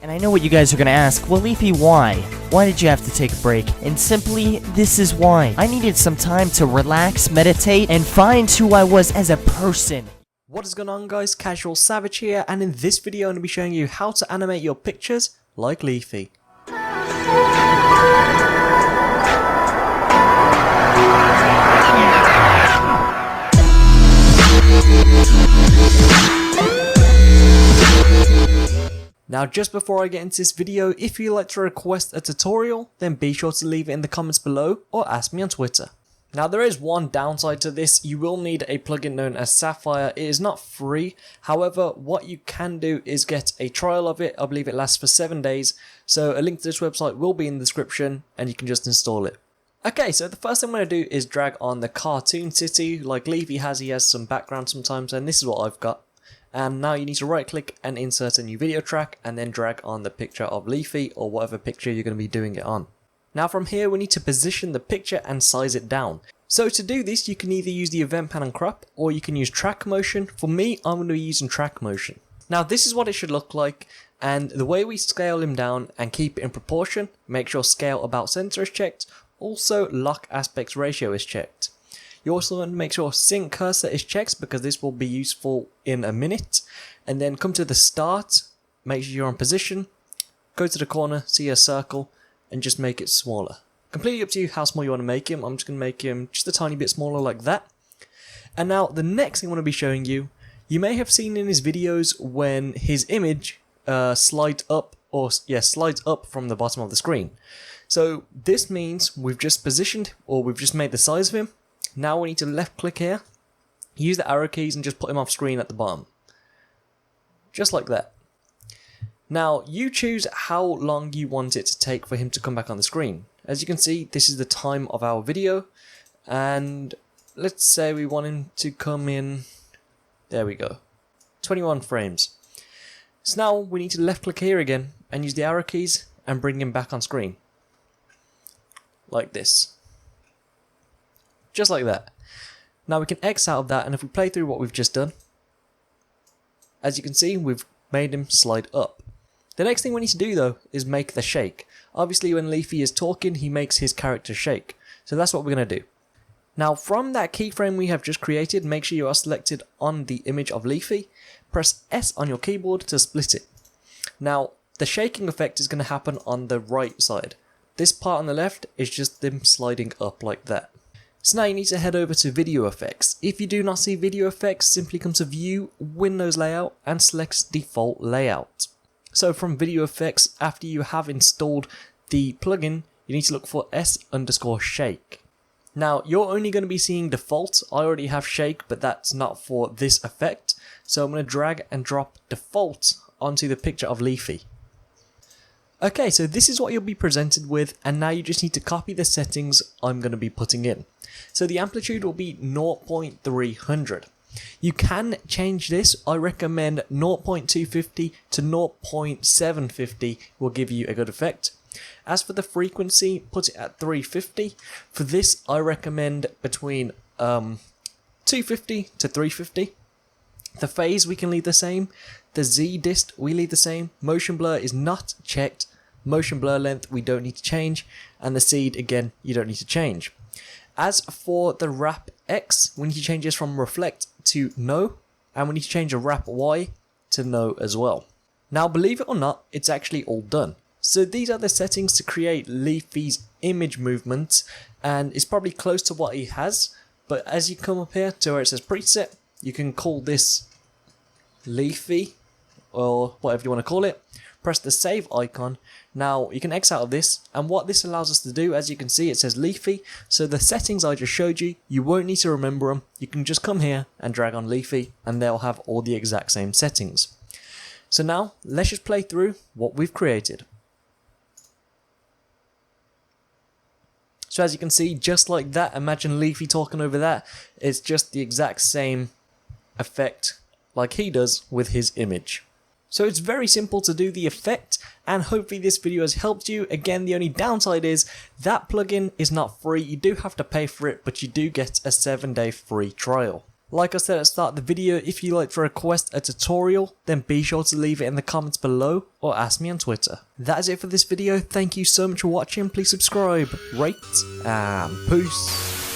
And I know what you guys are gonna ask, well Leafy, why? Why did you have to take a break? And simply, this is why. I needed some time to relax, meditate, and find who I was as a person. What is going on guys, CasualSavage here, and in this video I'm going to be showing you how to animate your pictures like Leafy. Now just before I get into this video, if you'd like to request a tutorial, then be sure to leave it in the comments below or ask me on Twitter. Now there is one downside to this. You will need a plugin known as Sapphire. It is not free, however what you can do is get a trial of it. I believe it lasts for 7 days, so a link to this website will be in the description and you can just install it. Okay, so the first thing I'm going to do is drag on the cartoon city like Leafy has. He has some background sometimes, and this is what I've got. And now you need to right click and insert a new video track and then drag on the picture of Leafy or whatever picture you're going to be doing it on. Now from here we need to position the picture and size it down. So to do this you can either use the event pan and crop or you can use track motion. For me, I'm going to be using track motion. Now this is what it should look like, and the way we scale him down and keep it in proportion, make sure scale about center is checked, also lock aspect ratio is checked. You also want to make sure sync cursor is checked because this will be useful in a minute. And then come to the start, make sure you're on position, go to the corner, see a circle, and just make it smaller. Completely up to you how small you want to make him. I'm just going to make him just a tiny bit smaller like that. And now the next thing I want to be showing you, you may have seen in his videos when his image slides up from the bottom of the screen. So this means we've just positioned, or we've just made the size of him. Now we need to left click here, use the arrow keys and just put him off screen at the bottom. Just like that. Now you choose how long you want it to take for him to come back on the screen. As you can see, this is the time of our video, and let's say we want him to come in, there we go, 21 frames. So now we need to left click here again and use the arrow keys and bring him back on screen. Like this. Just like that. Now we can X out of that, and if we play through what we've just done, as you can see, we've made him slide up. The next thing we need to do though is make the shake. Obviously when Leafy is talking, he makes his character shake. So that's what we're going to do. Now from that keyframe we have just created, make sure you are selected on the image of Leafy. Press S on your keyboard to split it. Now the shaking effect is going to happen on the right side. This part on the left is just them sliding up like that. So now you need to head over to video effects. If you do not see video effects, simply come to view, Windows layout, and select default layout. So from video effects, after you have installed the plugin, you need to look for S_shake. Now you're only going to be seeing default. I already have shake, but that's not for this effect. So I'm going to drag and drop default onto the picture of Leafy. Okay, so this is what you'll be presented with, and now you just need to copy the settings I'm going to be putting in. So the amplitude will be 0.300. You can change this. I recommend 0.250 to 0.750 will give you a good effect. As for the frequency, put it at 350. For this, I recommend between 250 to 350. The phase we can leave the same. The Z dist we leave the same. Motion blur is not checked. Motion blur length we don't need to change. And the seed again you don't need to change. As for the wrap X, we need to change this from reflect to no. And we need to change the wrap Y to no as well. Now believe it or not, it's actually all done. So these are the settings to create Leafy's image movement. And it's probably close to what he has. But as you come up here to where it says preset, you can call this Leafy, or whatever you want to call it. Press the save icon. Now you can X out of this, and what this allows us to do, as you can see, it says Leafy. So the settings I just showed you, you won't need to remember them. You can just come here and drag on Leafy and they'll have all the exact same settings. So now let's just play through what we've created. So as you can see, just like that, imagine Leafy talking over that. It's just the exact same effect like he does with his image. So it's very simple to do the effect, and hopefully this video has helped you. Again, the only downside is that plugin is not free. You do have to pay for it, but you do get a 7-day free trial. Like I said at the start of the video, if you'd like to request a tutorial, then be sure to leave it in the comments below or ask me on Twitter. That is it for this video. Thank you so much for watching. Please subscribe, rate, and peace.